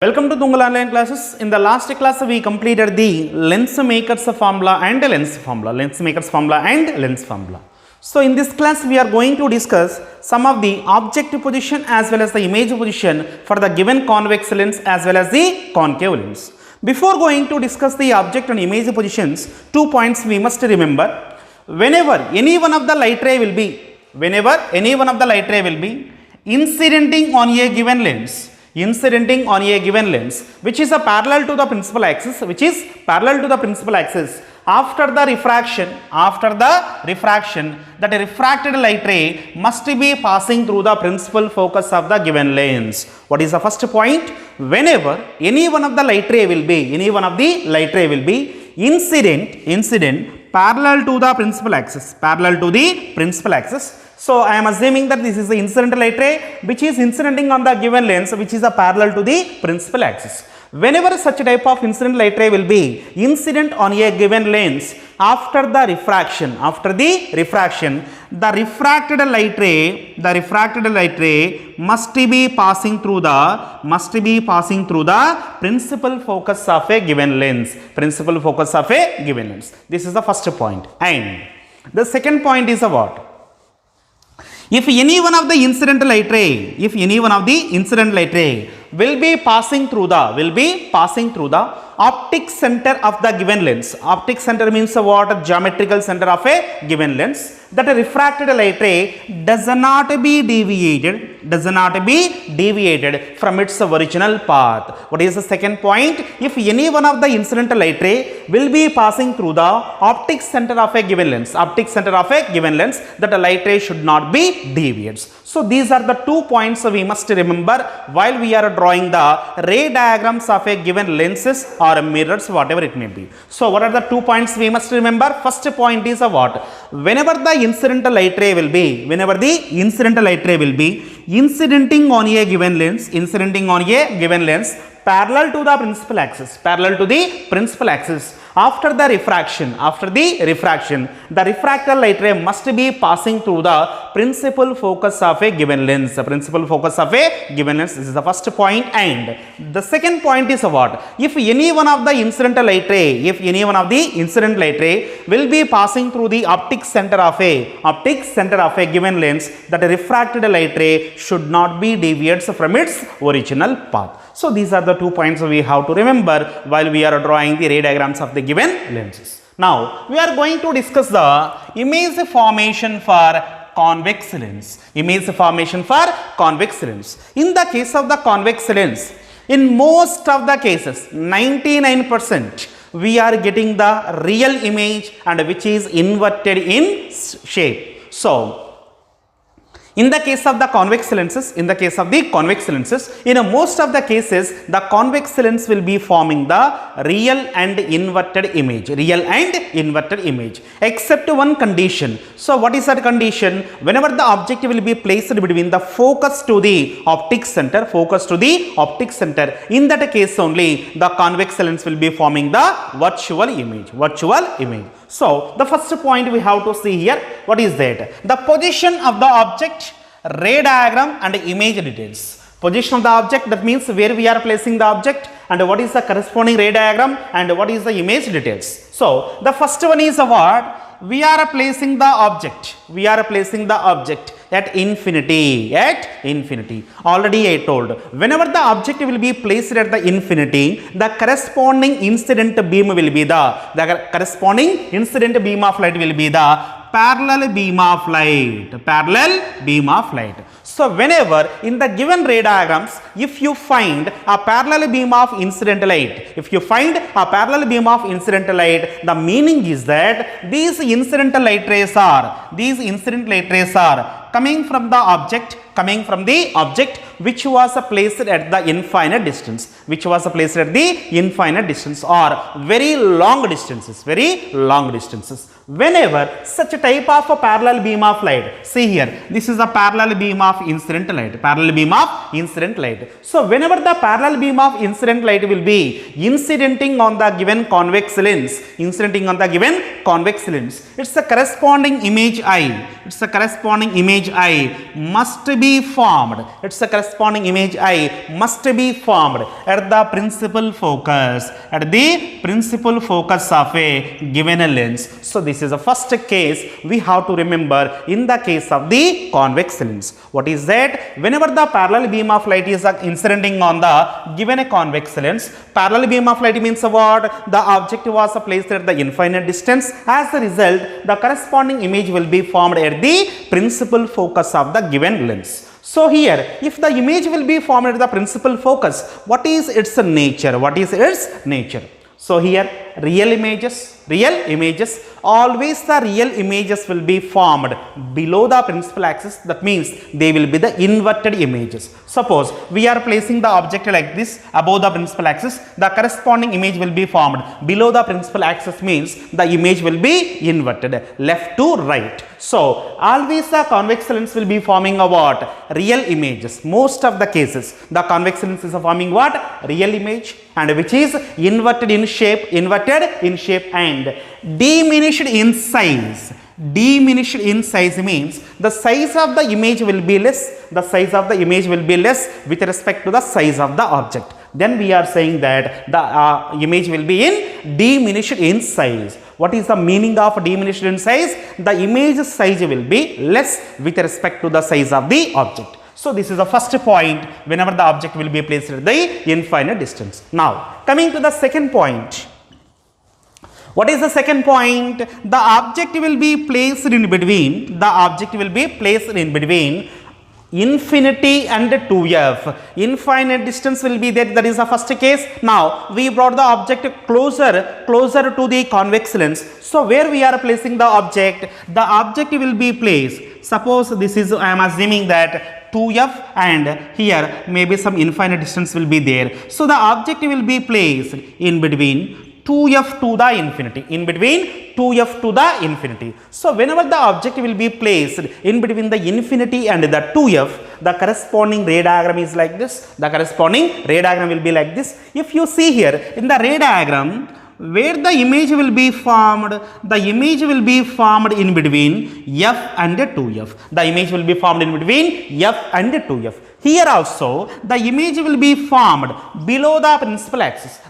Welcome to Tungal Online Classes. In the last class, we completed the lens makers formula and lens formula. Lens makers formula and lens formula. So, in this class, we are going to discuss some of the object position as well as the image position for the given convex lens as well as the concave lens. Before going to discuss the object and image positions, 2 points we must remember. Whenever any one of the light ray will be incidenting on a given lens, which is a parallel to the principal axis, after the refraction, that a refracted light ray must be passing through the principal focus of the given lens. What is the first point? Whenever any one of the light ray will be incident parallel to the principal axis, So, I am assuming that this is the incident light ray which is incidenting on the given lens, which is a parallel to the principal axis. Whenever such type of incident light ray will be incident on a given lens, after the refraction, the refracted light ray must be passing through the principal focus of a given lens. This is the first point. And the second point is what? If any one of the incident light ray will be passing through the optic center of the given lens. Optic center means what? Geometrical center of a given lens. That a refracted light ray does not be deviated from its original path. What is the second point? If any one of the incident light ray will be passing through the optic center of a given lens, that a light ray should not be deviated. So these are the 2 points we must remember while we are drawing the ray diagrams of a given lenses or mirrors, whatever it may be. So what are the 2 points we must remember? First point is what? Whenever the incident light ray will be incidenting on a given lens, parallel to the principal axis, after the refraction, the refracted light ray must be passing through the principal focus of a given lens. This is the first point. And the second point is what? If any one of the incident light ray will be passing through the optic center of a given lens, that a refracted light ray should not be deviated from its original path. So these are the 2 points we have to remember while we are drawing the ray diagrams of the given lenses. Now we are going to discuss the image formation for convex lens. In the case of the convex lens, in most of the cases, 99%, we are getting the real image and which is inverted in shape. So in the case of the convex lenses, in most of the cases, the convex lens will be forming the real and inverted image, except one condition. So what is that condition? Whenever the object will be placed between the focus to the optic center, in that case only the convex lens will be forming the virtual image. So the first point we have to see here, what is that? The position of the object, ray diagram and image details. Position of the object, that means where we are placing the object, and what is the corresponding ray diagram and what is the image details. So the first one is what? We are placing the object at infinity. Already I told, whenever the object will be placed at the infinity, the corresponding incident beam of light will be the parallel beam of light. So whenever in the given ray diagrams, if you find a parallel beam of incident light, the meaning is that these incident light rays are coming from the object which was placed at the infinite distance, or very long distances. Whenever such a type of a parallel beam of light, see here, this is a parallel beam of incident light. So whenever the parallel beam of incident light will be incidenting on the given convex lens, it's a corresponding image I image I must be formed. It's the corresponding image I must be formed at the principal focus, at the principal focus of a given lens. So this is the first case we have to remember in the case of the convex lens. What is that? Whenever the parallel beam of light is incidenting on the given convex lens, parallel beam of light means what? The object was placed at the infinite distance. As a result, the corresponding image will be formed at the principal focus of the given lens. So here, if the image will be formed at the principal focus, what is its nature? What is its nature? So here, real images, always the real images will be formed below the principal axis. That means they will be the inverted images. Suppose we are placing the object like this above the principal axis, the corresponding image will be formed below the principal axis, means the image will be inverted left to right. So always the convex lens will be forming a what? Real images. Most of the cases the convex lens is forming what? Real image, and which is inverted in shape and diminished in size. Diminished in size means the size of the image will be less. The size of the image will be less with respect to the size of the object. Then we are saying that the image will be in diminished in size. What is the meaning of diminished in size? The image size will be less with respect to the size of the object. So this is the first point whenever the object will be placed at the infinite distance. Now coming to the second point. What is the second point? The object will be placed in between. Infinity and 2f. Infinite distance will be there. That is the first case. Now we brought the object closer to the convex lens. So where we are placing the object will be placed. Suppose this is, I am assuming that 2f, and here maybe some infinite distance will be there. So the object will be placed in between 2f to the infinity. In between 2f to the infinity. So whenever the object will be placed in between the infinity and the 2f, the corresponding ray diagram is like this. The corresponding ray diagram will be like this. If you see here in the ray diagram, where the image will be formed, in between f and 2f. The image will be formed in between f and 2f. Here also the image will be formed below the principal axis.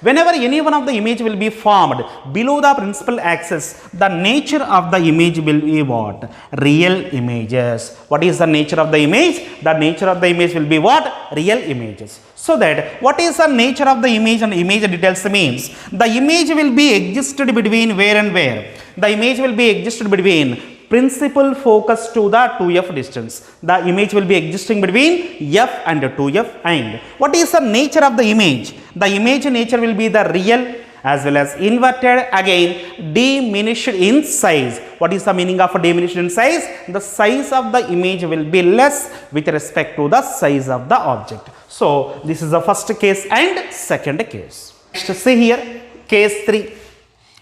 Whenever any one of the image will be formed below the principal axis, the nature of the image will be what? Real images. What is the nature of the image? The nature of the image will be what? Real images. So that what is the nature of the image and image details means the image will be existed between where and where? The image will be existed between principal focus to the 2f distance. The image will be existing between f and 2f. And what is the nature of the image? The image nature will be the real as well as inverted, again diminished in size. What is the meaning of diminished in size? The size of the image will be less with respect to the size of the object. So this is the first case and second case. Next, see here case 3.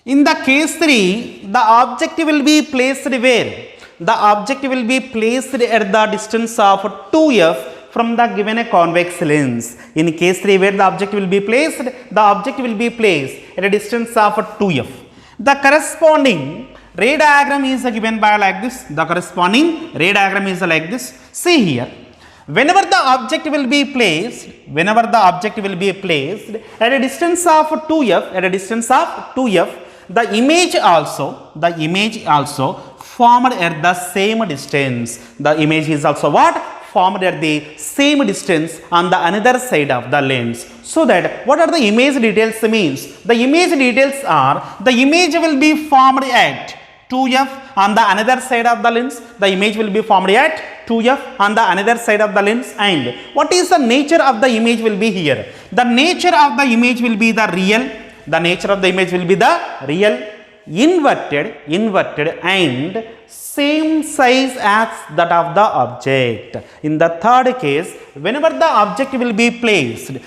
In the case 3, the object will be placed where? The object will be placed at the distance of 2f from the given convex lens. In case 3, where the object will be placed? The object will be placed at a distance of 2f. The corresponding ray diagram is given by like this. See here. Whenever the object will be placed at a distance of 2f, the image also formed at the same distance. The image is also what? Formed at the same distance on the another side of the lens. So that what are the image details means? The image details are the image will be formed at 2f on the another side of the lens. The image will be formed at 2f on the another side of the lens. And what is the nature of the image will be here? The nature of the image will be the real. The nature of the image will be the real, inverted and same size as that of the object. In the third case, whenever the object will be placed at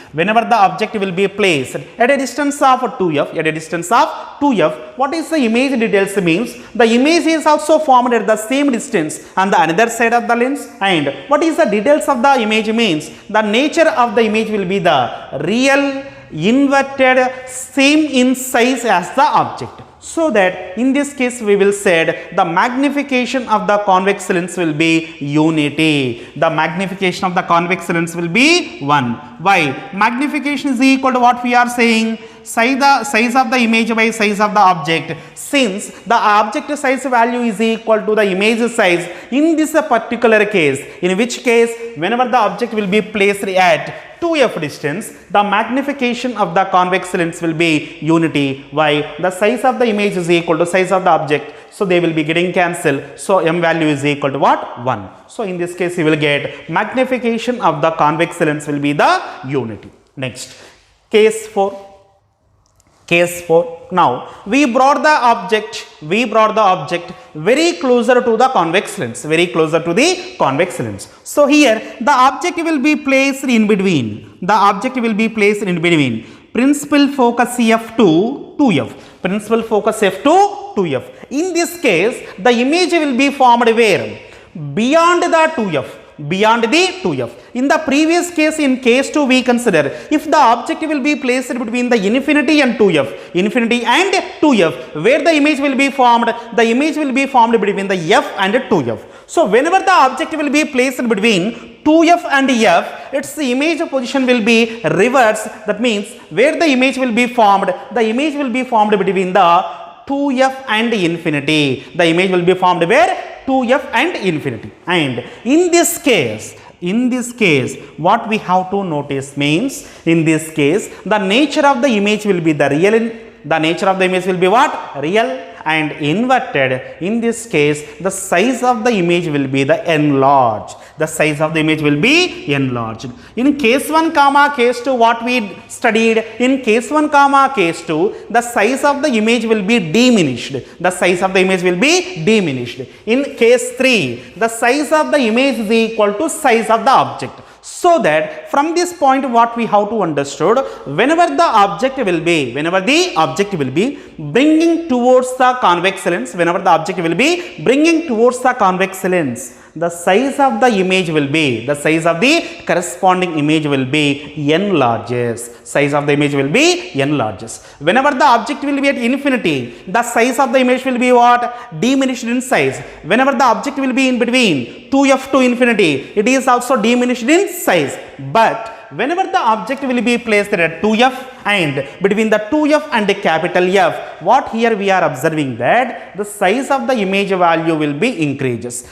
a distance of 2f, what is the image details means? The image is also formed at the same distance on the another side of the lens. And what is the details of the image means? The nature of the image will be the real, inverted, same in size as the object. So that in this case we will say the magnification of the convex lens will be unity. The magnification of the convex lens will be 1. Why? Magnification is equal to what we are saying? Size of the image by size of the object. Since the object size value is equal to the image size in this particular case, in which case whenever the object will be placed at 2f distance, the magnification of the convex lens will be unity. Why? The size of the image is equal to size of the object, so they will be getting cancelled. So m value is equal to what? 1. So in this case you will get magnification of the convex lens will be the unity. Next, case 4. Now we brought the object very closer to the convex lens, So here the object will be placed in between. Principal focus f to 2f. Principal focus f to 2f. In this case, the image will be formed where? Beyond the 2f. In the previous case, in case 2, we consider if the object will be placed between the infinity and 2f, where the image will be formed? The image will be formed between the f and 2f. So whenever the object will be placed between 2f and f, its image position will be reversed. That means where the image will be formed? The image will be formed between the 2f and infinity. The image will be formed where? 2f and infinity. And in this case, what we have to notice means, in this case, the nature of the image will be the real. The nature of the image will be what? Real and inverted. In this case, the size of the image will be the enlarged. In case 1 comma case 2, what we studied? In case 1 comma case 2, the size of the image will be diminished. In case 3, the size of the image is equal to size of the object. So that from this point what we have to understood, whenever the object will be bringing towards the convex lens, the size of the image will be, the size of the corresponding image will be enlarges. Whenever the object will be at infinity, the size of the image will be what? Diminished in size. Whenever the object will be in between 2f to infinity, it is also diminished in size. But whenever the object will be placed at 2f and between the 2f and the capital F, what here we are observing that the size of the image value will be increases.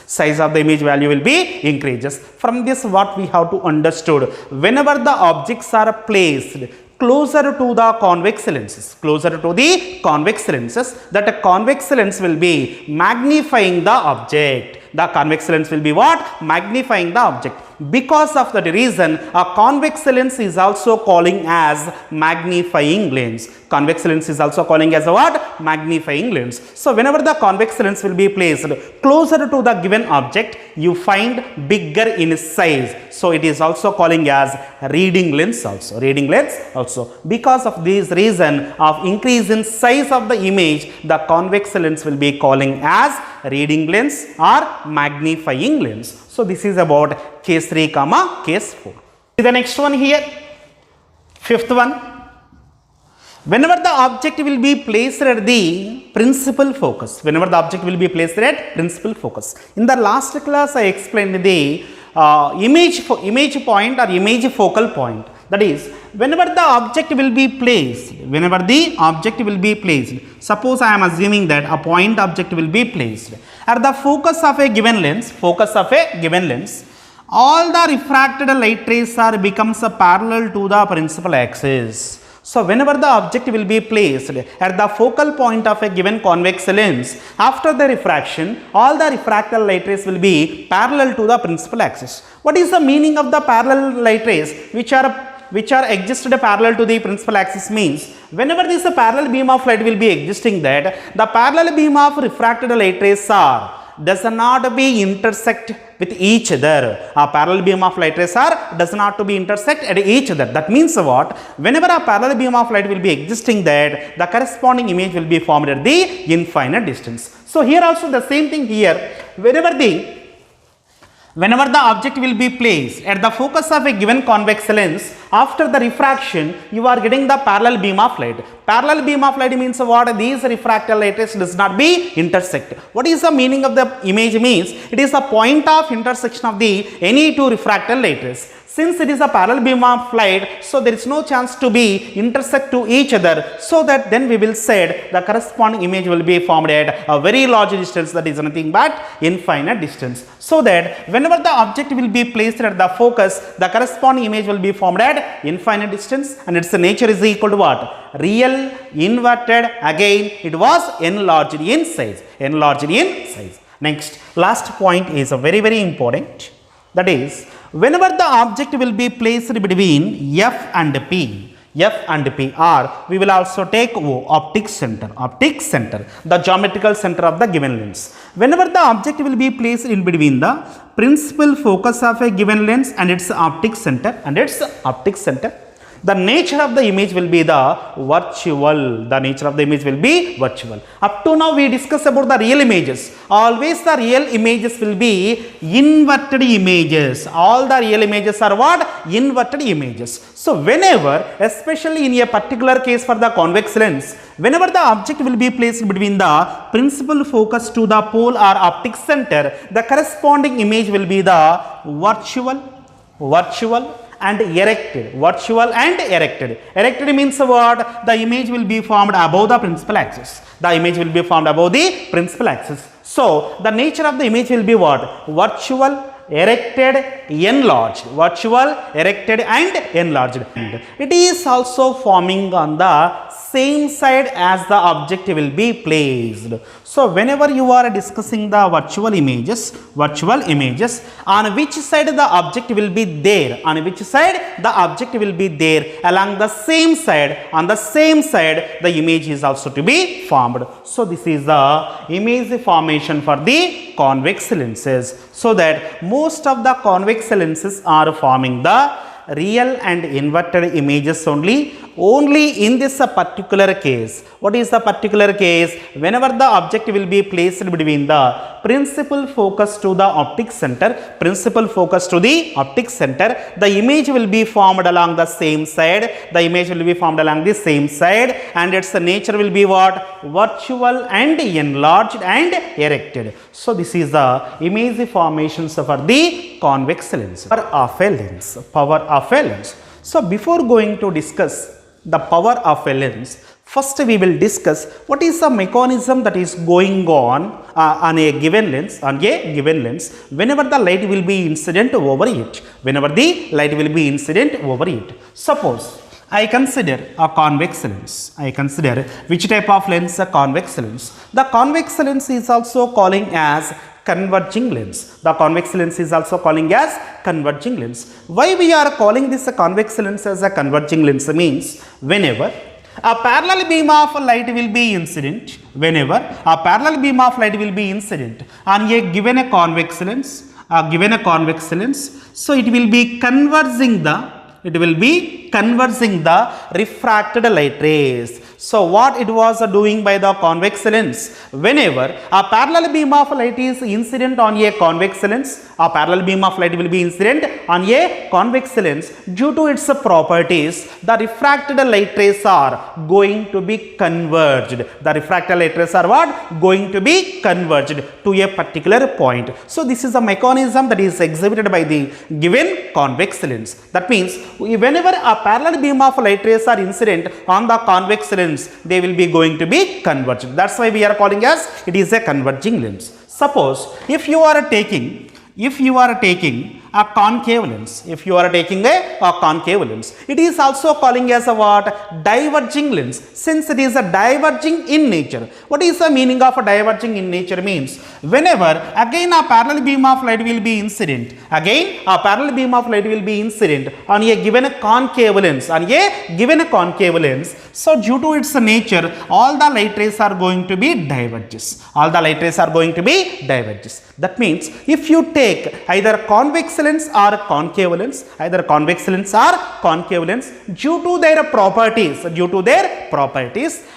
From this what we have to understood, whenever the objects are placed closer to the convex lenses, that a convex lens will be magnifying the object. Magnifying the object. Because of that reason, a convex lens is also calling as magnifying lens. So whenever the convex lens will be placed closer to the given object, you find bigger in size. So it is also calling as reading lens also. Because of this reason of increase in size of the image, the convex lens will be calling as reading lens or magnifying lens. So this is about case 3 comma case 4. The next one here, 5th one. Whenever the object will be placed at the principal focus. In the last class I explained the image point or image focal point. That is, whenever the object will be placed, suppose I am assuming that a point object will be placed at the focus of a given lens, all the refracted light rays becomes parallel to the principal axis. So whenever the object will be placed at the focal point of a given convex lens, after the refraction, all the refracted light rays will be parallel to the principal axis. What is the meaning of the parallel light rays which are existed parallel to the principal axis? Means whenever this parallel beam of light will be existing, that the parallel beam of refracted light rays does not be intersect with each other. A parallel beam of light rays does not to be intersect at each other. That means what? Whenever a parallel beam of light will be existing, that the corresponding image will be formed at the infinite distance. So here also the same thing here. Whenever Whenever the object will be placed at the focus of a given convex lens, after the refraction, you are getting the parallel beam of light. Parallel beam of light means what? These refracted light rays does not be intersect. What is the meaning of the image means? It is the point of intersection of the any two refracted light rays. Since it is a parallel beam of light, so there is no chance to be intersect to each other, so that then we will say the corresponding image will be formed at a very large distance, that is nothing but infinite distance. So that whenever the object will be placed at the focus, the corresponding image will be formed at infinite distance, and its nature is equal to what? Real, inverted, again it was enlarged in size. Enlarged in size. Next, last point is a very important. That is, whenever the object will be placed between F and P, or we will also take O, optic center, the geometrical center of the given lens. Whenever the object will be placed in between the principal focus of a given lens and its optic center, the nature of the image will be the virtual. The nature of the image will be virtual. Up to now we discussed about the real images. Always the real images will be inverted images. All the real images are what? Inverted images. So whenever, especially in a particular case for the convex lens, whenever the object will be placed between the principal focus to the pole or optic center, the corresponding image will be the virtual and erected. Virtual and erected. Erected means what? The image will be formed above the principal axis. The image will be formed above the principal axis. So the nature of the image will be what? Virtual, erected, enlarged. Virtual, erected and enlarged. It is also forming on the same side as the object will be placed. So whenever you are discussing the virtual images, on which side the object will be there, along the same side, on the same side the image is also to be formed. So this is the image formation for the convex lenses. So that most of the convex lenses are forming the real and inverted images only in this particular case. What is the particular case? Whenever the object will be placed between the principal focus to the optic center, the image will be formed along the same side. And its nature will be what? Virtual and enlarged and erected. So this is the image formations for the convex lens. Power of a lens. So before going to discuss the power of a lens, first we will discuss what is the mechanism that is going on a given lens, whenever the light will be incident over it. Suppose I consider a convex lens. Which type of lens? A convex lens. The convex lens is also calling as converging lens. The convex lens is also calling as converging lens. Why we are calling this a convex lens as a converging lens means whenever a parallel beam of light will be incident, on a given convex lens, so it will be converging the refracted light rays. So what it was doing by the convex lens? Whenever a parallel beam of light is incident on a convex lens, will be incident on a convex lens, due to its properties, the refracted light rays are going to be converged. Going to be converged to a particular point. So this is a mechanism that is exhibited by the given convex lens. That means whenever a parallel beam of light rays are incident on the convex lens, they will be going to be converged. That's why we are calling as it is a converging lens. Suppose if you are taking a concave lens, it is also calling as a what? Diverging lens, since it is a diverging in nature. What is the meaning of a diverging in nature means? Whenever again a parallel beam of light will be incident, on a given concave lens, so due to its nature, all the light rays are going to be diverges. That means if you take either convex lens or concave lens, due to their properties,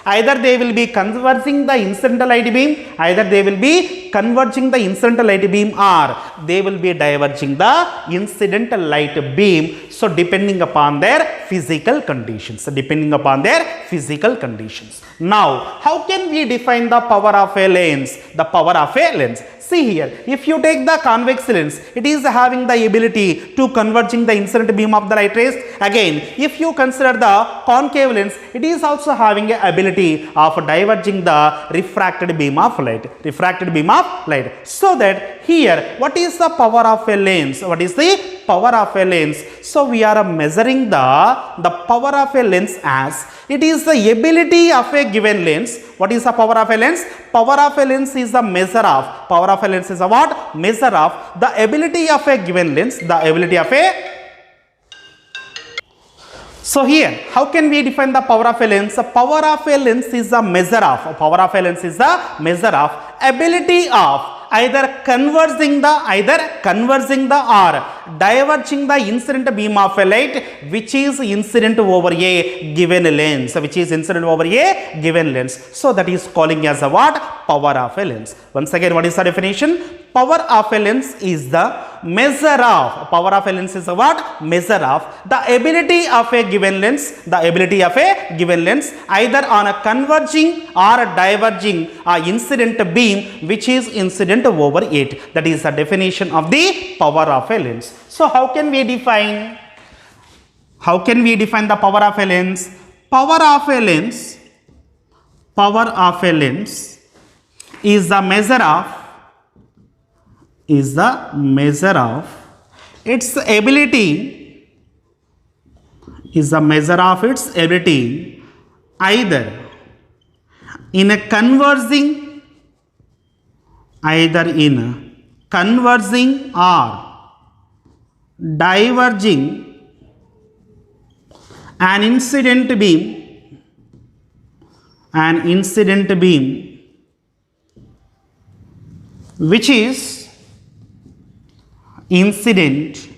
either they will be converging the incident light beam, either they will be be converging the incident light beam or they will be diverging the incident light beam. So depending upon their physical conditions. Depending upon their physical conditions. Now, how can we define the power of a lens? The power of a lens. See here, if you take the convex lens, it is having the ability to converging the incident beam of the light rays. Again, if you consider the concave lens, it is also having a ability of diverging the refracted beam of light. Refracted beam of light. So that here, what is the power of a lens? What is the power of a lens? So we are measuring the power of a lens as it is the ability of a given lens. What is the power of a lens? Power of a lens is the measure of. Power of a lens is a what? Measure of the ability of a given lens. The ability of a. So here, how can we define the power of a lens? The power of a lens is the measure of. Power of a lens is the measure of ability of either converging the or diverging the incident beam of a light which is incident over a given lens. Which is incident over a given lens. So that is calling as a what? Power of a lens. Once again, what is the definition? Power of a lens is the measure of. Power of a lens is a what? Measure of the ability of a given lens. The ability of a given lens either on a converging or diverging incident beam which is incident over it. That is the definition of the power of a lens. So how can we define? How can we define the power of a lens? Power of a lens. Power of a lens is the measure of. Is the measure of its ability. Is the measure of its ability either in a converging. Either in a converging or diverging an incident beam. An incident beam which is incident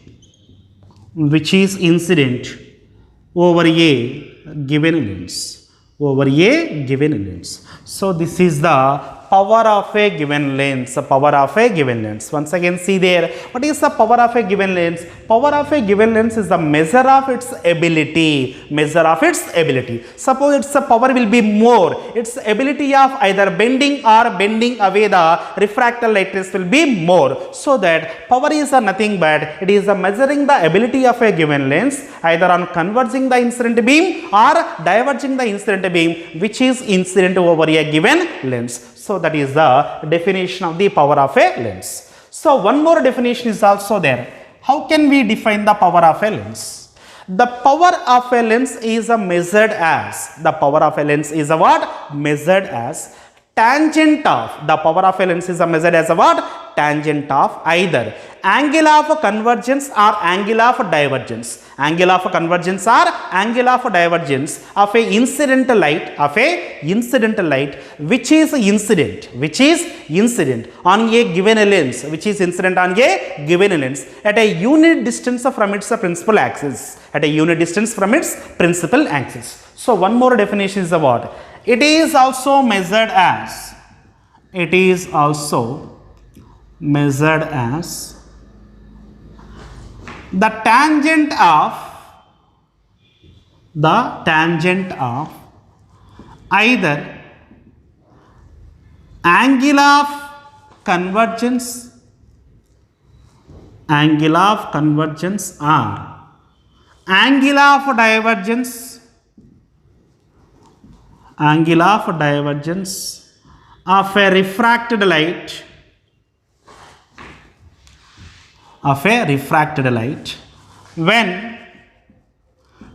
over a given lens. Over a given lens. So this is the power of a given lens. Power of a given lens. Once again, see there. What is the power of a given lens? Power of a given lens is the measure of its ability. Measure of its ability. Suppose its power will be more. Its ability of either bending or bending away the refracted light rays will be more. So that power is nothing but it is measuring the ability of a given lens either on converging the incident beam or diverging the incident beam which is incident over a given lens. So that is the definition of the power of a lens. So one more definition is also there. How can we define the power of a lens? The power of a lens is measured as. The power of a lens is what? Measured as tangent of. The power of a lens is measured as what? Tangent of either angle of convergence or angle of divergence. Angle of convergence or angle of divergence of a incident light which is incident on a given lens, which is incident on a given lens at a unit distance from its principal axis. At a unit distance from its principal axis. So one more definition is what? It is also measured as. It is also measured as the tangent of either angle of convergence or angle of divergence of a refracted light when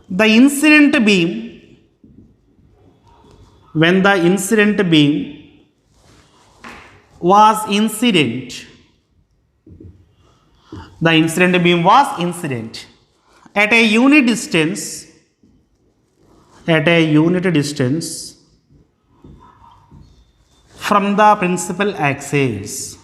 the incident beam was incident. The incident beam was incident at a unit distance from the principal axis.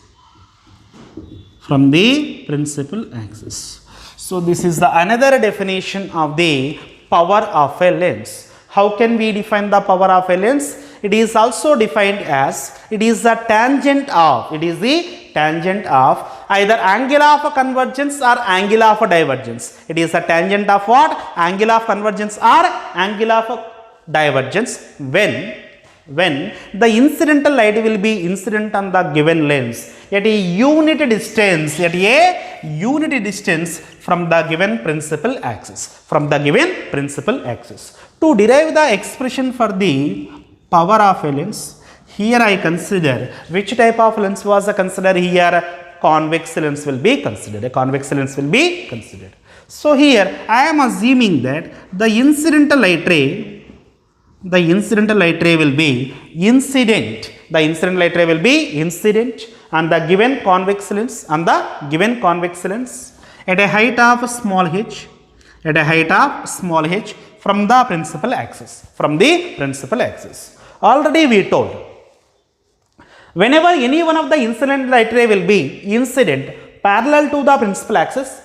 So this is the another definition of the power of a lens. How can we define the power of a lens? it is also defined as, it is the tangent of, it is the tangent of either angle of convergence or angle of divergence. It is the tangent of what? Angle of convergence or angle of divergence when the incidental light will be incident on the given lens at a unit distance, from the given principal axis, To derive the expression for the power of a lens, here I consider which type of lens was considered here? Convex lens will be considered. So here I am assuming that the incidental light ray will be incident. On the given convex lens, at a height of small h, from the principal axis. Already we told, whenever any one of the incident light ray will be incident parallel to the principal axis,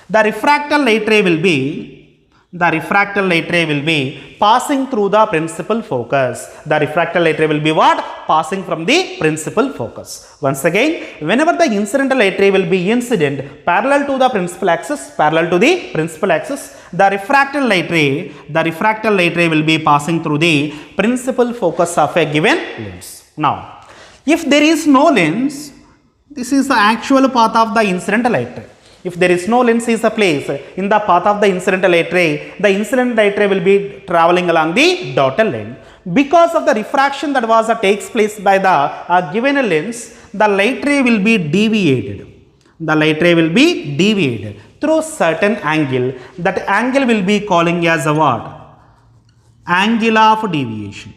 the refracted light ray will be passing through the principal focus. Passing from the principal focus. Once again, whenever the incidental light ray will be incident parallel to the principal axis, the refracted light ray will be passing through the principal focus of a given lens. Now, if there is no lens, this is the actual path of the incidental light ray. If there is no lens is a place in the path of the incidental light ray, the incident light ray will be traveling along the dotted line. Because of the refraction that takes place by the given lens, the light ray will be deviated. Through certain angle. That angle will be calling as a what? Angle of deviation.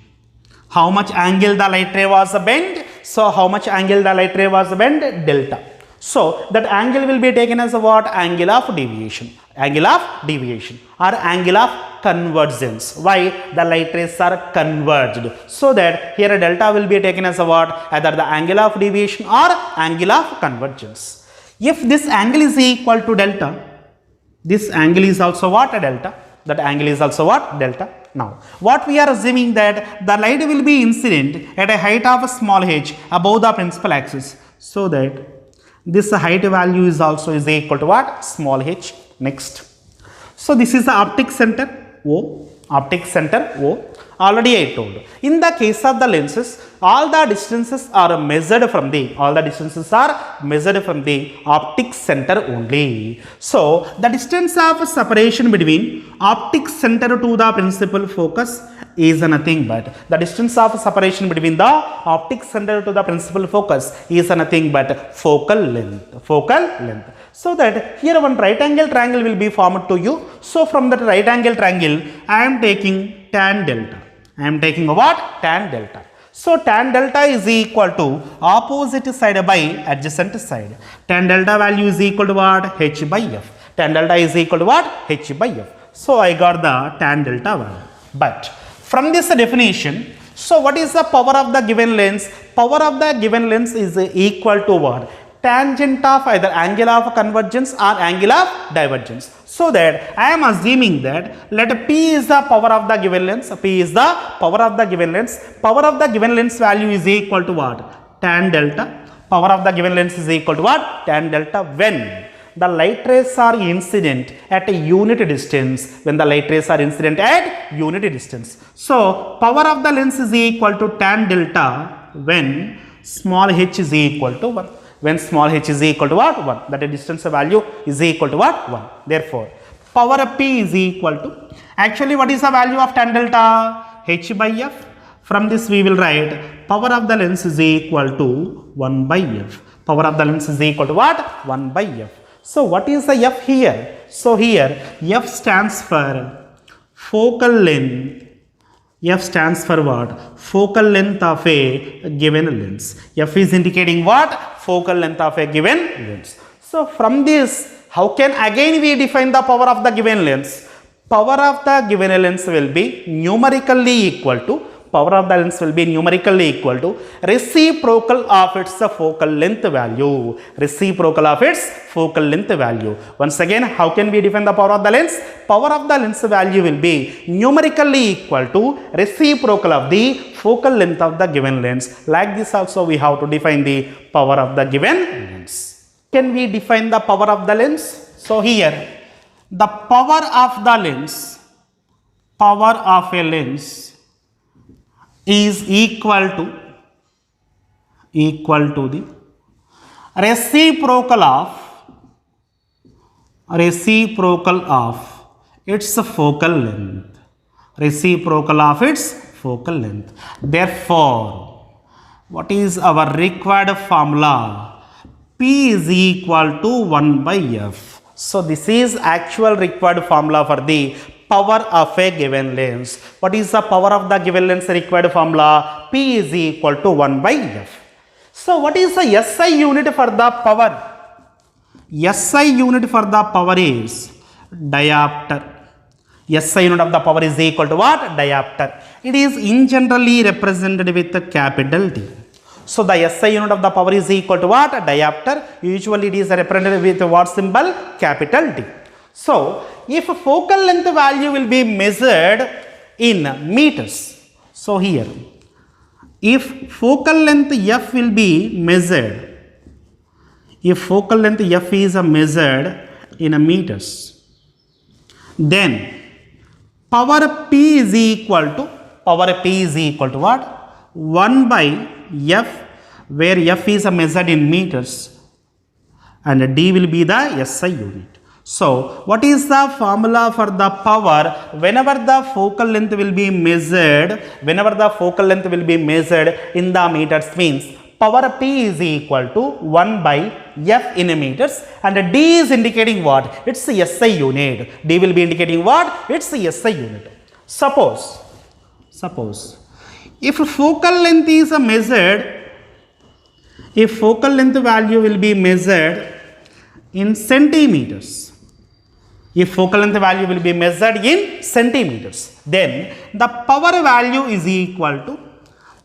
How much angle the light ray was bent? So how much angle the light ray was bent? Delta. So that angle will be taken as a what? Angle of deviation or angle of convergence. Why? The light rays are converged. So that here a delta will be taken as a what? Either the angle of deviation or angle of convergence. If this angle is equal to delta, this angle is also what? A delta. That angle is also what? Delta. Now, what we are assuming that the light will be incident at a height of a small h above the principal axis. So that this height value is also equal to what? Small h. Next. So this is the optic center O. Already I told. In the case of the lenses, all the distances are measured from the optic center only. So the distance of separation between optic center to the principal focus is nothing but focal length. So that here one right angle triangle will be formed to you. So from that right angle triangle, I am taking tan delta. So tan delta is equal to opposite side by adjacent side. Tan delta value is equal to what? H by F. So I got the tan delta value. But from this definition, so what is the power of the given lens? Power of the given lens is equal to what? Tangent of either angle of convergence or angle of divergence. So that I am assuming that let P is the power of the given lens. Power of the given lens value is equal to what? Tan delta. Power of the given lens is equal to what? Tan delta when the light rays are incident at a unit distance. So power of the lens is equal to tan delta when small h is equal to 1. When small h is equal to what? 1. That distance value is equal to what? 1. Therefore, power of P is equal to, actually what is the value of tan delta? H by F. From this we will write power of the lens is equal to 1 by F. Power of the lens is equal to what? 1 by F. So what is the F here? So here F stands for focal length. F stands for what? Focal length of a given lens. F is indicating what? Focal length of a given lens. So from this, how can again we define the power of the given lens? Power of the given lens will be numerically equal to power of the lens will be numerically equal to reciprocal of its focal length value. Reciprocal of its focal length value. Once again, how can we define the power of the lens? Power of the lens value will be numerically equal to reciprocal of the focal length of the given lens. Like this also we have to define the power of the given lens. Can we define the power of the lens? So here, the power of the lens, power of a lens is equal to the reciprocal of its focal length. Reciprocal of its focal length. Therefore, what is our required formula? P is equal to 1 by F. So this is actual required formula for the power of a given lens. What is the power of the given lens required formula? P is equal to 1 by F. So what is the SI unit for the power? SI unit for the power is diopter. SI unit of the power is equal to what? Diopter. It is in generally represented with a capital D. So the SI unit of the power is equal to what? Diopter. Usually it is represented with what symbol? Capital D. So if focal length value will be measured in meters. So here, if focal length F will be measured, if focal length F is measured in meters, then power P is equal to what? 1 by F, where F is measured in meters and D will be the SI unit. So what is the formula for the power whenever the focal length will be measured, in the meters? Means power P is equal to 1 by F in meters and D is indicating what? It's the SI unit. D will be indicating what? It's the SI unit. Suppose if focal length is measured, if focal length value will be measured in centimeters, if focal length value will be measured in centimeters, then the power value is equal to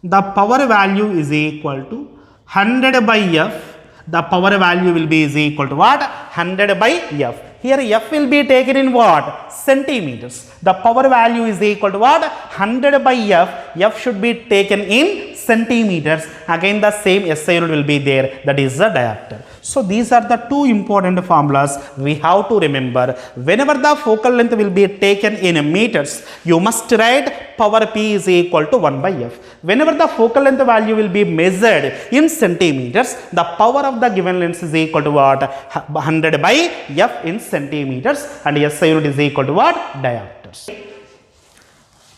100 by F. The power value will be is equal to what? 100 by F. Here F will be taken in what? Centimeters. The power value is equal to what? 100 by F. F should be taken in centimeters. Again the same SI unit will be there, that is the diopter. So these are the two important formulas we have to remember. Whenever the focal length will be taken in meters, you must write power P is equal to 1 by F. Whenever the focal length value will be measured in centimeters, the power of the given lens is equal to what? 100 by F in centimeters and SI unit is equal to what? Diopters.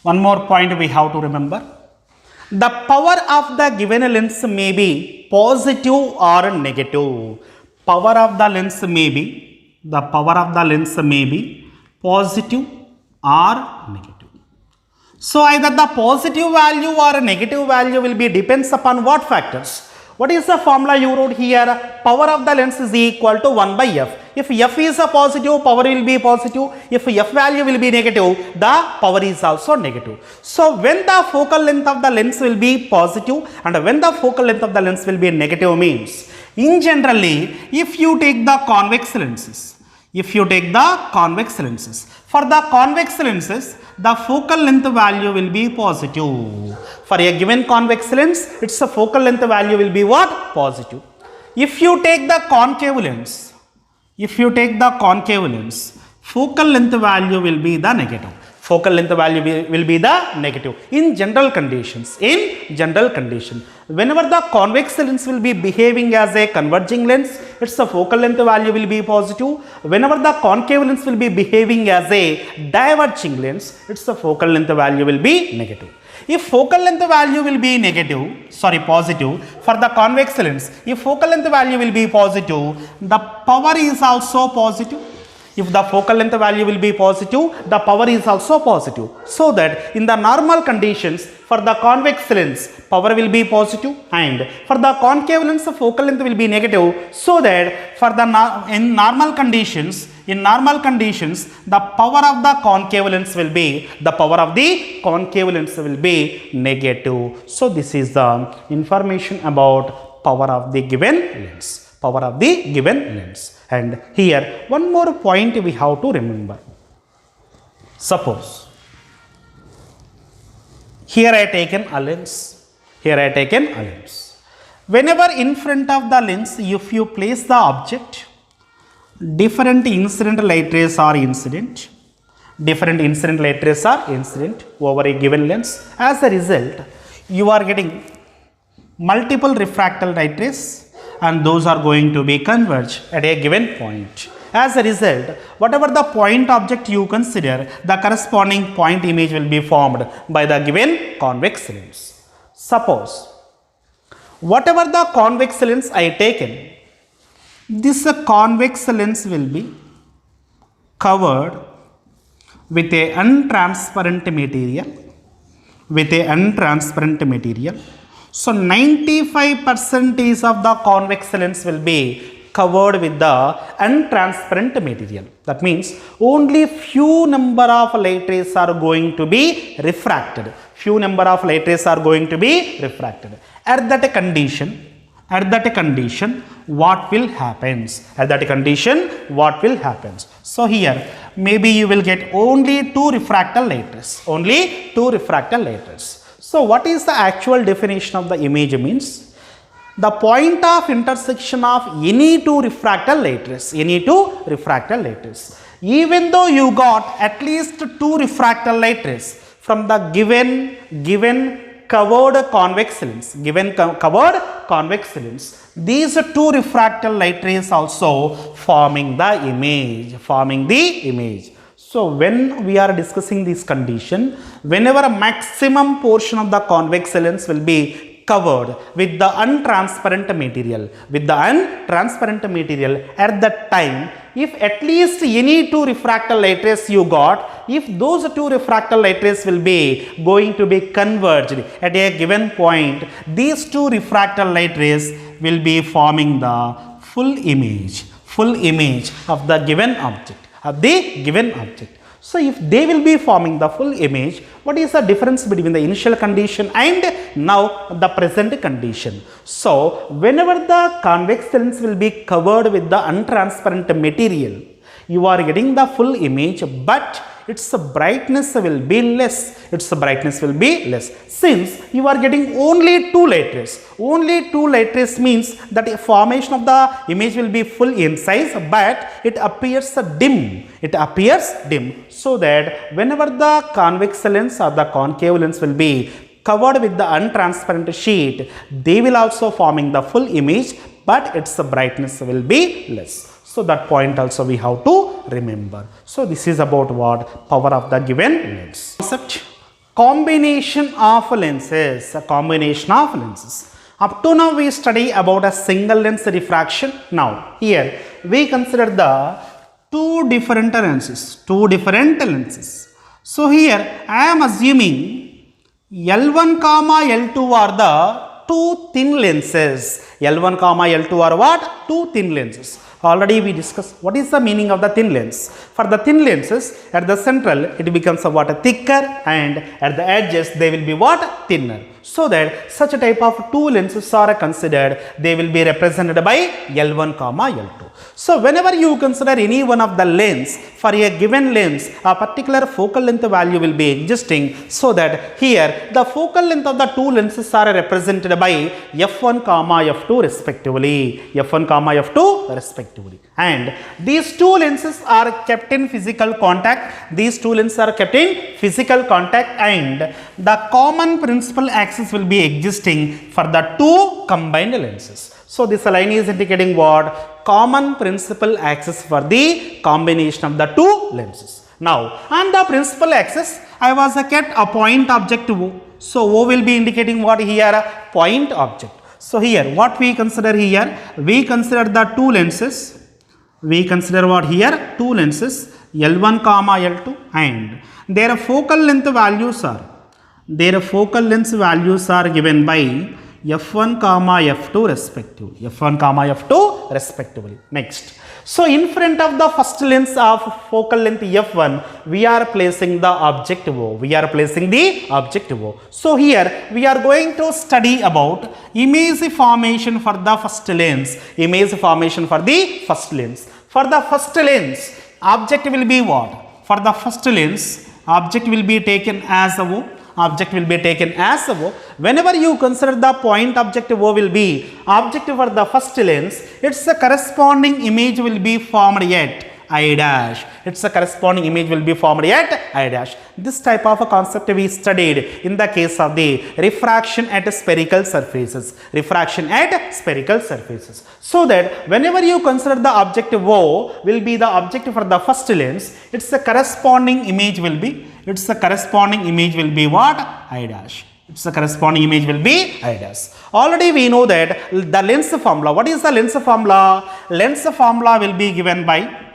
One more point we have to remember. The power of the given lens may be positive or negative. Power of the lens may be positive or negative. So either the positive value or negative value will be depends upon what factors? What is the formula you wrote here? Power of the lens is equal to 1 by F. If F is a positive, power will be positive. If F value will be negative, the power is also negative. So when the focal length of the lens will be positive and when the focal length of the lens will be negative means, in generally, if you take the convex lenses, for the convex lenses, the focal length value will be positive. For a given convex lens, its focal length value will be what? Positive. If you take the concave lens, focal length value will be the negative. Focal length value will be the negative in general conditions. Whenever the convex lens will be behaving as a converging lens, its focal length value will be positive. Whenever the concave lens will be behaving as a diverging lens, its focal length value will be negative. If focal length value will be positive for the convex lens, if focal length value will be positive, the power is also positive. If the focal length value will be positive, the power is also positive. So that in the normal conditions, for the convex lens, power will be positive and for the concave lens, the focal length will be negative. So that for the in normal conditions, in normal conditions, the power of the concave lens will be, negative. So this is the information about power of the given lens. And here one more point we have to remember. Suppose here I taken a lens. Whenever in front of the lens, if you place the object, different incident light rays are incident over a given lens. As a result, you are getting multiple refractal light rays, and those are going to be converged at a given point. As a result, whatever the point object you consider, the corresponding point image will be formed by the given convex lens. Suppose, whatever the convex lens I taken, this convex lens will be covered with a untransparent material. So 95% of the convex lens will be covered with the untransparent material. That means only few number of light rays are going to be refracted. At that condition, what will happen? So here, maybe you will get only two refractal light rays. So what is the actual definition of the image means? The point of intersection of any two refractal light rays. Even though you got at least two refractal light rays from the given covered convex lens, these two refractal light rays also forming the image. So when we are discussing this condition, whenever a maximum portion of the convex lens will be covered with the untransparent material, at that time, if at least any two refractal light rays you got, if those two refractal light rays will be going to be converged at a given point, these two refractal light rays will be forming the full image of the given object. So if they will be forming the full image, what is the difference between the initial condition and now the present condition? So whenever the convex lens will be covered with the untransparent material, you are getting the full image, but its brightness will be less. Since you are getting only two light rays. Means that a formation of the image will be full in size, but it appears dim. So that whenever the convex lens or the concave lens will be covered with the untransparent sheet, they will also forming the full image, but its brightness will be less. So that point also we have to remember. So this is about what? Power of the given lens. Concept: combination of lenses. Up to now we study about a single lens diffraction. Now here we consider the two different lenses. So here I am assuming L1, L2 are the two thin lenses. are what? Two thin lenses. Already we discussed what is the meaning of the thin lens. For the thin lenses, at the central it becomes a what? Thicker, and at the edges they will be what? Thinner. So that such a type of two lenses are considered, they will be represented by L1, L2. So whenever you consider any one of the lens, for a given lens, a particular focal length value will be existing, so that here the focal length of the two lenses are represented by f1, f2 respectively. And these two lenses are kept in physical contact. And the common principal axis will be existing for the two combined lenses. So this line is indicating what? Common principal axis for the combination of the two lenses. Now on the principal axis, I was kept a point object O. So O will be indicating what here? A point object. So here what we consider here? We consider the two lenses. We consider what here? Two lenses L1, L2, and their focal length values are given by f1, f2 respectively. Next, So in front of the first lens of focal length f1, we are placing the object O. We are placing the object O. So here we are going to study about image formation for the first lens. Image formation for the first lens. For the first lens, object will be what? For the first lens, object will be taken as O. Object will be taken as O. Whenever you consider the point object O will be object for the first lens, its corresponding image will be formed at I dash. Its corresponding image will be formed at I dash. This type of a concept we studied in the case of the refraction at spherical surfaces. Refraction at spherical surfaces. So that whenever you consider the object O will be the object for the first lens, its corresponding image will be what? I dash. Its corresponding image will be I dash. Already we know that the lens formula. What is the lens formula? Lens formula will be given by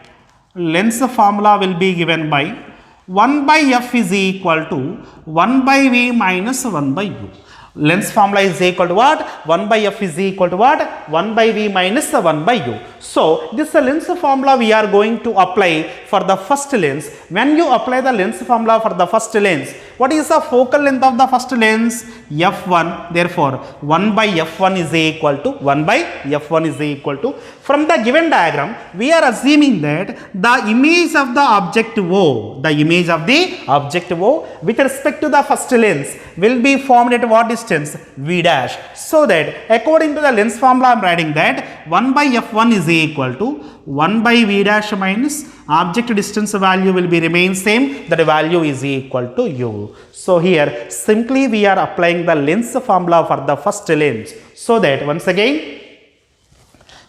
1 by f is equal to 1 by v minus 1 by u. Lens formula is equal to what? 1 by f is equal to what? 1 by v minus 1 by u. So this lens formula we are going to apply for the first lens. When you apply the lens formula for the first lens, what is the focal length of the first lens? f1. Therefore 1 by f1 is equal to from the given diagram we are assuming that the image of the object O, with respect to the first lens will be formed at what distance? V dash. So that according to the lens formula I am writing that 1 by f1 is equal to 1 by v dash minus object distance value will be remain same, that value is equal to u. So here simply we are applying the lens formula for the first lens. So that once again,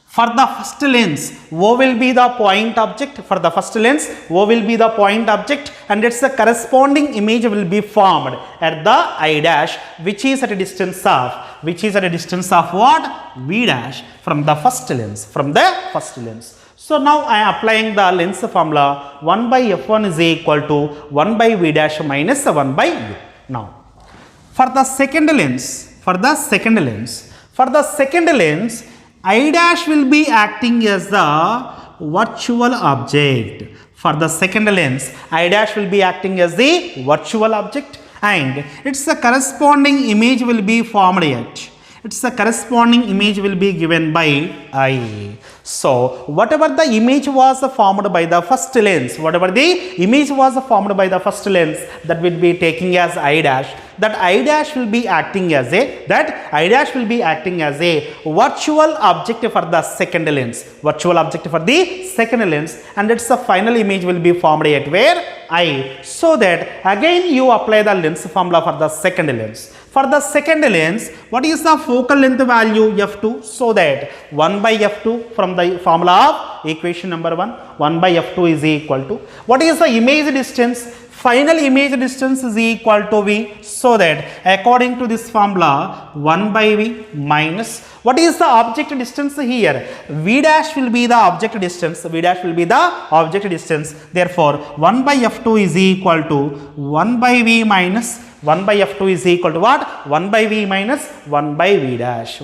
for the first lens, O will be the point object. For the first lens, O will be the point object and its corresponding image will be formed at the I dash, which is at a distance of what? V dash from the first lens. So now I am applying the lens formula 1 by f1 is equal to 1 by v dash minus 1 by u. Now for the second lens, I dash will be acting as the virtual object. For the second lens, I dash will be acting as the virtual object and its corresponding image will be formed at. Its corresponding image will be given by I. So whatever the image was formed by the first lens, that will be taking as I dash. That I dash will be acting as a virtual object for the second lens. And its final image will be formed at where? I. So that again you apply the lens formula for the second lens. For the second lens, what is the focal length value? f2. So that 1 by f2 from the formula of equation number 1, 1 by f2 is equal to, what is the image distance? Final image distance is equal to v. So that according to this formula 1 by v minus, what is the object distance here? V dash will be the object distance. Therefore 1 by f2 is equal to 1 by v minus 1 by f2 is equal to what? 1 by v minus 1 by v dash.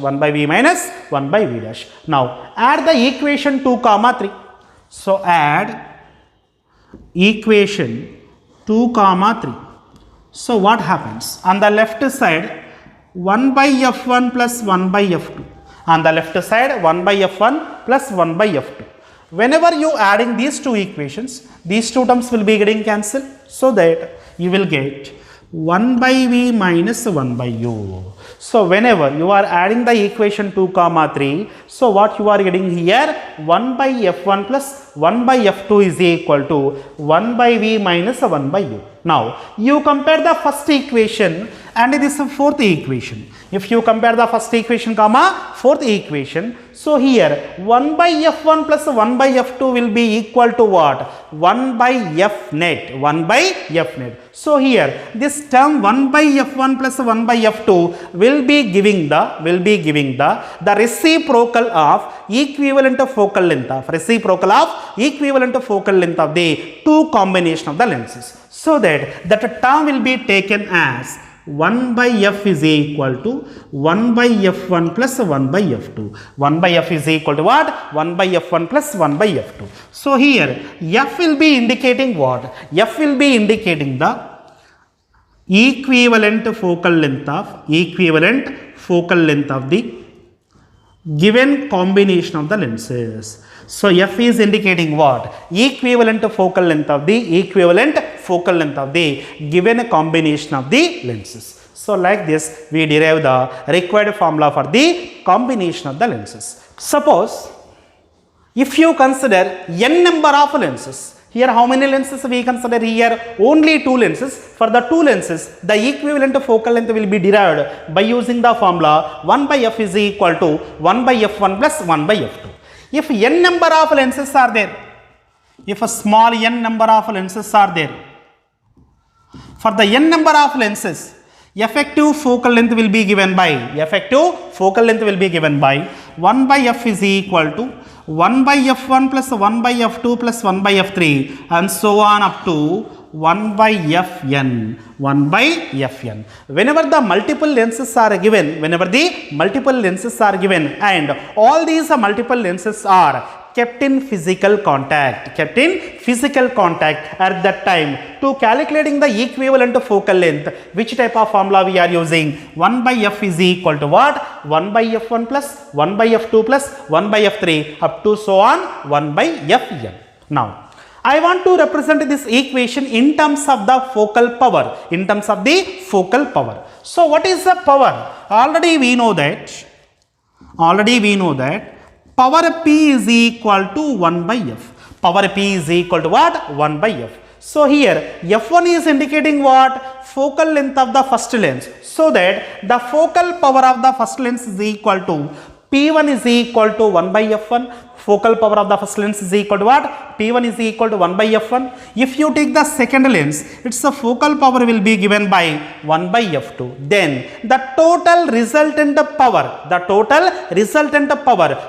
Now add the equation 2 comma 3. So add equation 2 comma 3. So what happens? On the left side 1 by f1 plus 1 by f2. On the left side 1 by f1 plus 1 by f2. Whenever you adding these two equations, these two terms will be getting cancelled. So that you will get 1 by v minus 1 by u. So whenever you are adding the equation 2 comma 3, so what you are getting here? 1 by f1 plus 1 by f2 is equal to 1 by v minus 1 by u. Now you compare the first equation and this fourth equation. If you compare the first equation comma fourth equation, so here 1 by f1 plus 1 by f2 will be equal to what? 1 by f net. So here this term 1 by f1 plus 1 by f2 will be giving the reciprocal of equivalent focal length of the two combination of the lenses. So that term will be taken as 1 by f is equal to 1 by f1 plus 1 by f2. 1 by f is equal to what? 1 by f1 plus 1 by f2. So here f will be indicating what? F will be indicating the equivalent focal length of the given combination of the lenses. So f is indicating what? Equivalent focal length of the given combination of the lenses. So like this we derive the required formula for the combination of the lenses. Suppose if you consider n number of lenses, here how many lenses we consider here? Only 2 lenses. For the 2 lenses, the equivalent focal length will be derived by using the formula 1 by f is equal to 1 by f1 plus 1 by f2. If n number of lenses are there, if a small n number of lenses are there, for the n number of lenses, effective focal length will be given by 1 by f is equal to 1 by f1 plus 1 by f2 plus 1 by f3 and so on up to 1 by fn. Whenever the multiple lenses are given, and all these multiple lenses are kept in physical contact at that time, to calculating the equivalent focal length, which type of formula we are using? 1 by f is equal to what? 1 by f1 plus 1 by f2 plus 1 by f3 up to so on 1 by fn. Now I want to represent this equation in terms of the focal power, So what is the power? Already we know that power P is equal to 1 by f. Power P is equal to what? 1 by f. So here f1 is indicating what? Focal length of the first lens. So that the focal power of the first lens is equal to P1 is equal to 1 by f1. Focal power of the first lens is equal to what? P1 is equal to 1 by f1. If you take the second lens, its focal power will be given by 1 by f2. Then the total resultant power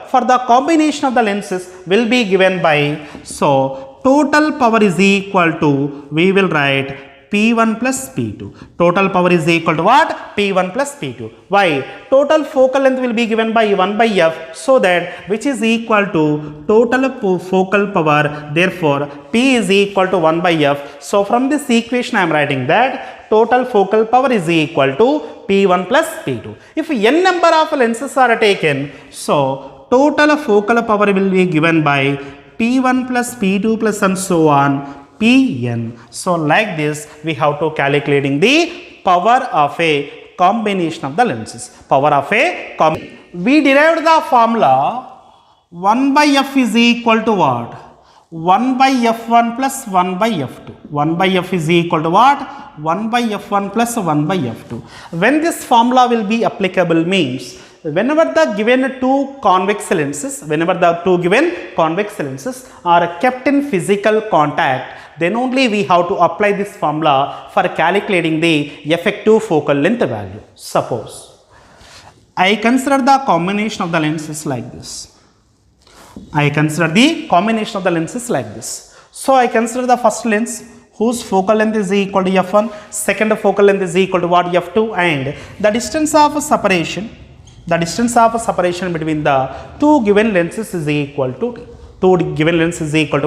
for the combination of the lenses will be given by, so total power is equal to, we will write P1 plus P2. Total power is equal to what? P1 plus P2. Why? Total focal length will be given by 1 by f, so that which is equal to total focal power. Therefore, P is equal to 1 by f. So from this equation I am writing that total focal power is equal to P1 plus P2. If n number of lenses are taken, so total focal power will be given by P1 plus P2 plus and so on Pn. So like this we have to calculating the power of a combination of the lenses. We derived the formula 1 by f is equal to what? 1 by f1 plus 1 by f2. 1 by f is equal to what? 1 by f1 plus 1 by f2. When this formula will be applicable means, whenever the given two convex lenses are kept in physical contact, then only we have to apply this formula for calculating the effective focal length value. Suppose I consider the combination of the lenses like this. So I consider the first lens whose focal length is equal to f1, second focal length is equal to what? f2, and the distance of separation between the two given lenses is equal to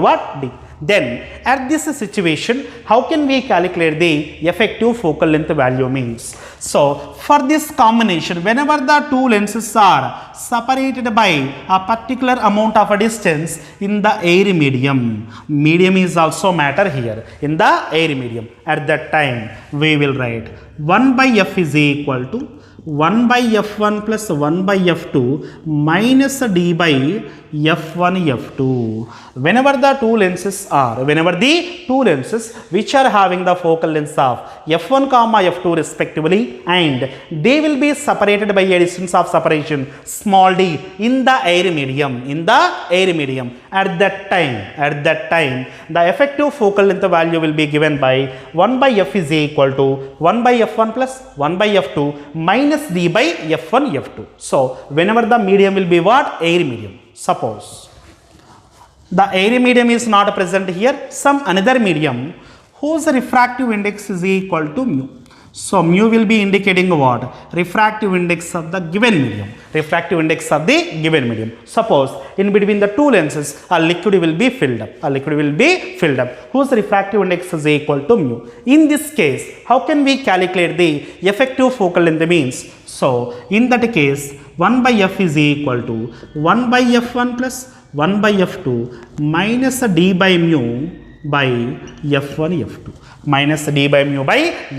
what? D. Then at this situation, how can we calculate the effective focal length value means? So for this combination, whenever the two lenses are separated by a particular amount of a distance in the air medium is also matter here, in the air medium, at that time we will write 1 by f is equal to 1 by f1 plus 1 by f2 minus d by f1 f2. Whenever the two lenses which are having the focal lengths of f1 comma f2 respectively, and they will be separated by a distance of separation small d in the air medium, at that time the effective focal length value will be given by 1 by f is equal to 1 by f1 plus 1 by f2 minus d by f1 f2. So whenever the medium will be what? Air medium. Suppose the air medium is not present here, some another medium whose refractive index is equal to mu. So mu will be indicating what? Refractive index of the given medium. Refractive index of the given medium. Suppose in between the two lenses a liquid will be filled up. A liquid will be filled up whose refractive index is equal to mu. In this case, how can we calculate the effective focal length means? So in that case 1 by f is equal to 1 by f1 plus 1 by f2 minus d by mu by f1 f2 minus d by mu by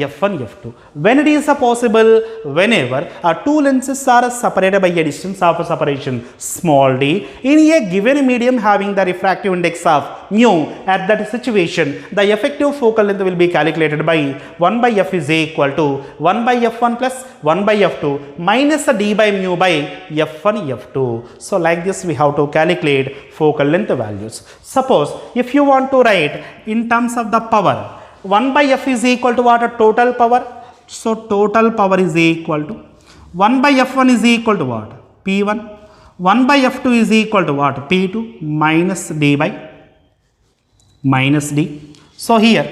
f1 f2. When it is possible, whenever two lenses are separated by a distance of separation small d in a given medium having the refractive index of mu, at that situation the effective focal length will be calculated by 1 by f is equal to 1 by f1 plus 1 by f2 minus d by mu by f1 f2. So like this we have to calculate focal length values. Suppose if you want to write in terms of the power, 1 by f is equal to what? Total power. So total power is equal to 1 by f1 is equal to what? P1. 1 by f2 is equal to what? P2 minus d by minus d. So here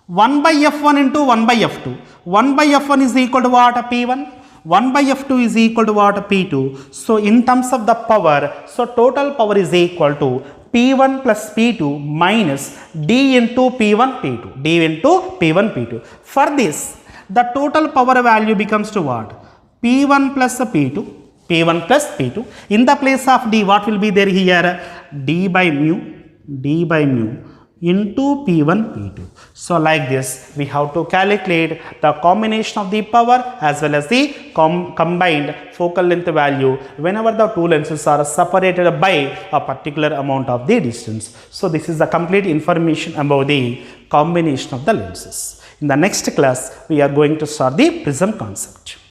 1 by f1 into 1 by f2. 1 by f1 is equal to what? P1. 1 by f2 is equal to what? P2. So in terms of the power, so total power is equal to P1 plus P2 minus D into P1 P2. D into P1 P2. For this, the total power value becomes to what? P1 plus P2. P1 plus P2. In the place of D, what will be there here? D by mu into P1 P2. So like this we have to calculate the combination of the power as well as the combined focal length value whenever the two lenses are separated by a particular amount of the distance. So this is the complete information about the combination of the lenses. In the next class we are going to start the prism concept.